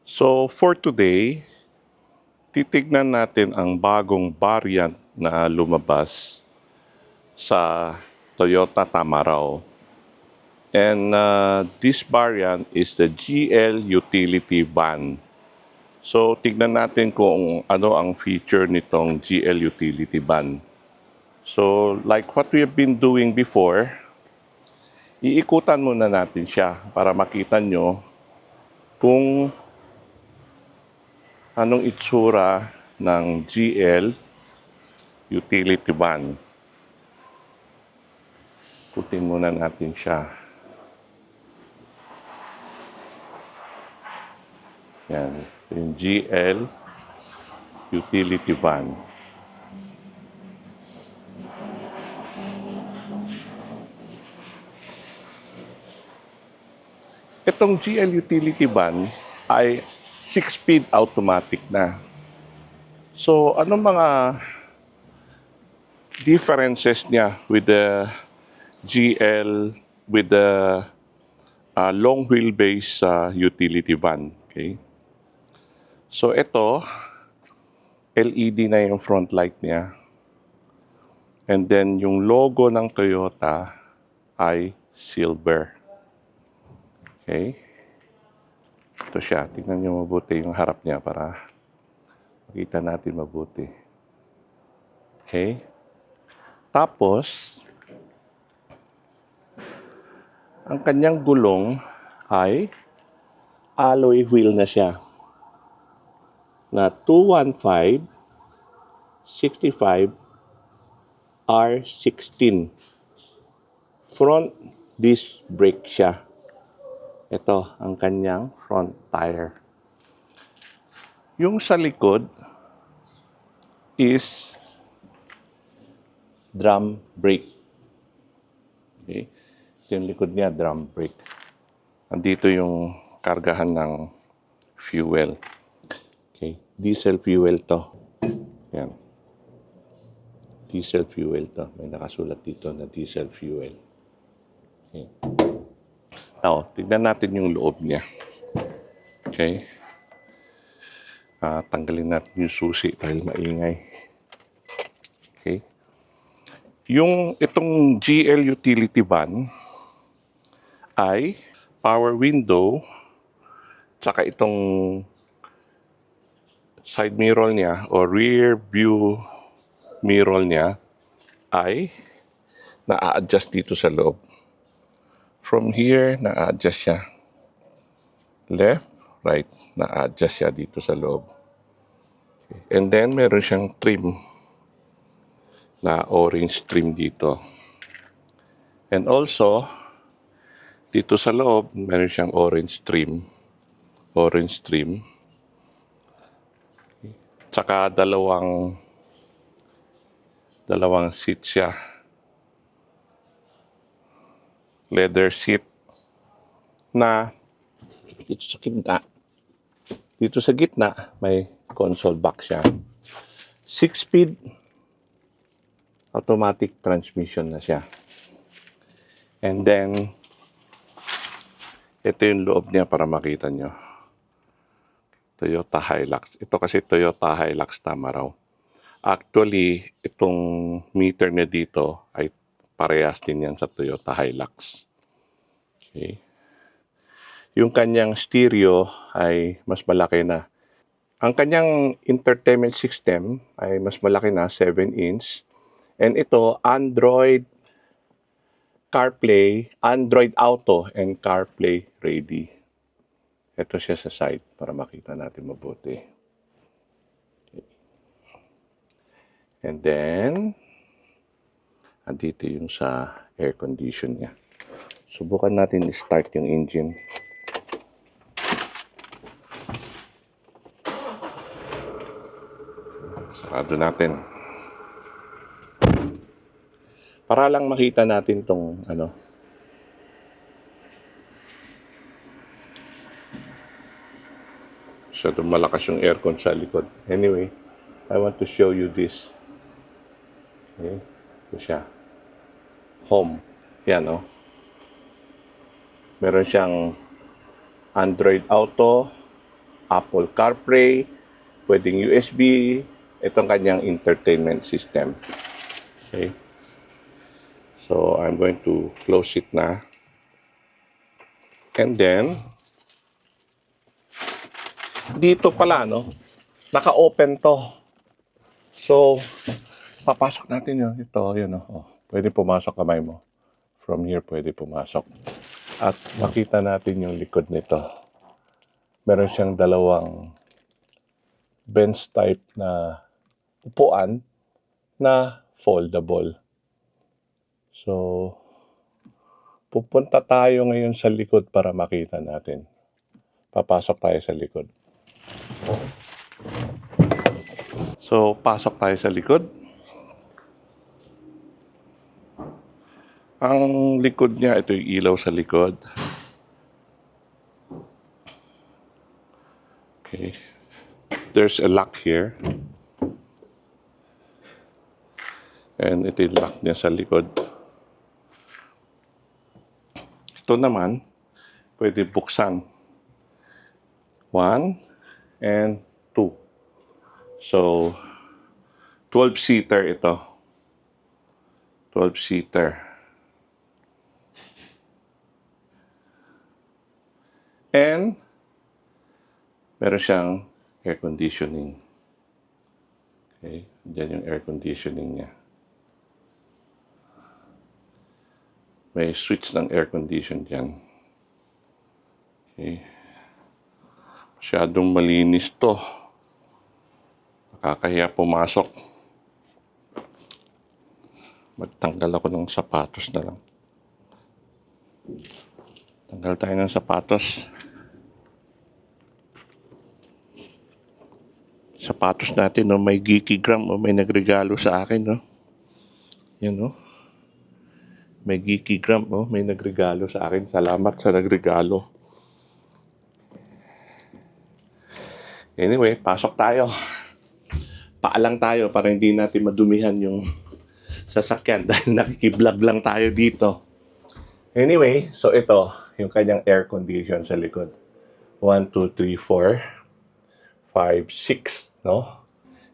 So for today, titignan natin ang bagong variant na lumabas sa Toyota Tamaraw. And this variant is the GL Utility Van. So tignan natin kung ano ang feature nitong GL Utility Van. So like what we have been doing before, iikutan muna natin siya para makita nyo kung anong itsura ng GL Utility Van. Ikutin muna natin siya. Yan, yung GL Utility Van. Itong GL Utility Van ay 6-speed automatic na. So, anong mga differences niya with the GL, with the long wheelbase utility van? Okay. So, ito, LED na yung front light niya. And then, yung logo ng Toyota ay silver. Okay. Ito siya. Tingnan nyo mabuti yung harap niya para makita natin mabuti. Okay. Tapos, ang kanyang gulong ay alloy wheel na siya na 215 65 R16. Front disc brake siya. Ito ang kanyang front tire. Yung sa likod is drum brake. Okay. Yung likod niya, drum brake. Andito yung kargahan ng fuel. Okay. Diesel fuel to. Yan. Diesel fuel to. May nakasulat dito na diesel fuel. Okay. Now, tignan natin yung loob niya. Okay. Tanggalin natin yung susi dahil maingay. Okay. Yung itong GL Utility Van ay power window tsaka itong side mirror niya o rear view mirror niya ay na-adjust dito sa loob. From here, na-adjust siya. Left, right, na-adjust siya dito sa loob. Okay. And then, meron siyang trim na orange trim dito. And also, dito sa loob, meron siyang orange trim. Orange trim. Okay. Tsaka dalawang seat siya. Leather seat na dito sa gitna may console box siya. 6-speed automatic transmission na siya. And then ito yung loob niya para makita nyo. Toyota Hilux. Ito kasi Toyota Hilux Tamaraw. Actually, itong meter niya dito ay parehas din yan sa Toyota Hilux. Okay. Yung kanyang stereo ay mas malaki na. Ang kanyang entertainment system ay mas malaki na, 7-inch. And ito, Android CarPlay, Android Auto, and CarPlay ready. Ito siya sa side para makita natin mabuti. Okay. And then, andito yung sa air condition niya. Subukan natin i-start yung engine. Sarado natin. Para lang makita natin tong masyadong malakas yung aircon sa likod. Anyway, I want to show you this. Okay. Ito siya. Home. Yan, oh. Meron siyang Android Auto, Apple CarPlay, pwedeng USB, itong kanyang entertainment system. Okay. So, I'm going to close it na. And then, dito pala, no, naka-open to. So, papasok natin yun. Ito, yun, oh. Pwede pumasok kamay mo. From here, pwede pumasok. At makita natin yung likod nito. Meron siyang dalawang bench type na upuan na foldable. So, pupunta tayo ngayon sa likod para makita natin. Papasok tayo sa likod. So, pasok tayo sa likod. Ang likod niya, ito yung ilaw sa likod. Okay. There's a lock here. And ito yung lock niya sa likod. Ito naman, pwede buksan. 1 and 2. So, 12-seater ito. 12-seater. And, meron siyang air conditioning. Okay, dyan yung air conditioning niya. May switch ng air condition dyan. Okay. Masyadong malinis to. Nakakahiya pumasok. Magtanggal ako ng sapatos na lang. Tanggal tayo ng sapatos. Sapatos natin, no? May Geekygram, no? May nagregalo sa akin, no? Yan, no? May Geekygram, no? May nagregalo sa akin. Salamat sa nagregalo. Anyway, pasok tayo. Paalang tayo para hindi natin madumihan yung sasakyan dahil nakikiblog lang tayo dito. Anyway, so ito, yung kanyang air condition sa likod. 1, 2, 3, 4, 5, 6, no?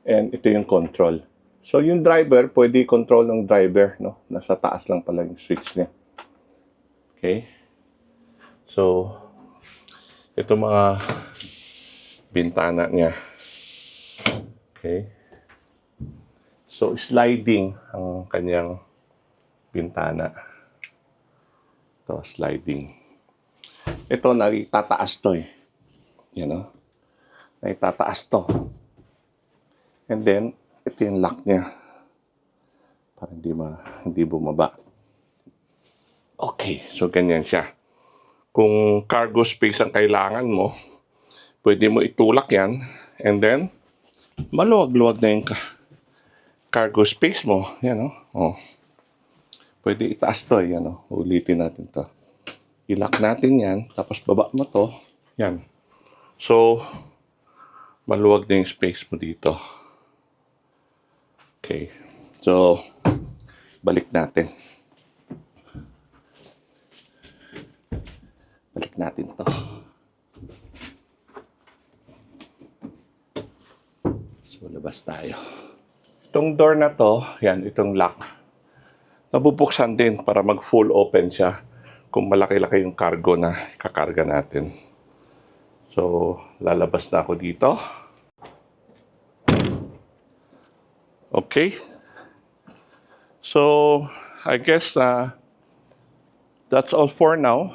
And ito yung control. So yung driver, pwede control ng driver, no? Nasa taas lang pala yung switch niya. Okay? So, ito mga bintana niya. Okay? So, sliding ang kanyang bintana. Ito, sliding. Ito, naitataas to eh. Yan o. Naitataas to. And then, ito yung lock niya. Para hindi bumaba. Okay, so ganyan siya. Kung cargo space ang kailangan mo, pwede mo itulak yan. And then, maluwag-luwag na yung cargo space mo. Yan o. Oh. Pwede itaas to. Yan o. Ulitin natin to. I-lock natin yan. Tapos baba mo to. Yan. So, maluwag na yung space mo dito. Okay. So, balik natin. Balik natin to. So, labas tayo. Itong door na to, yan, itong lock. Nabubuksan din para mag-full open siya kung malaki-laki yung cargo na kakarga natin. So, lalabas na ako dito. Okay. So, I guess that's all for now.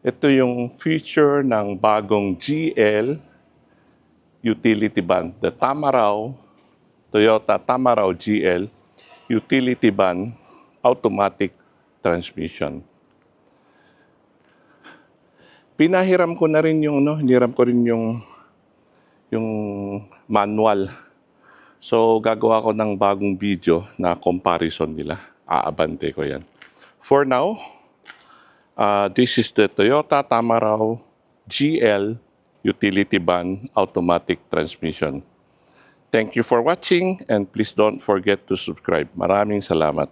Ito yung feature ng bagong GL utility van, the Toyota Tamaraw GL utility van automatic transmission. Pinahiram ko na rin yung hiniram ko rin yung manual. So gagawa ko ng bagong video na comparison nila. Aabante ko 'yan. For now, this is the Toyota Tamaraw GL utility van automatic transmission. Thank you for watching and please don't forget to subscribe. Maraming salamat.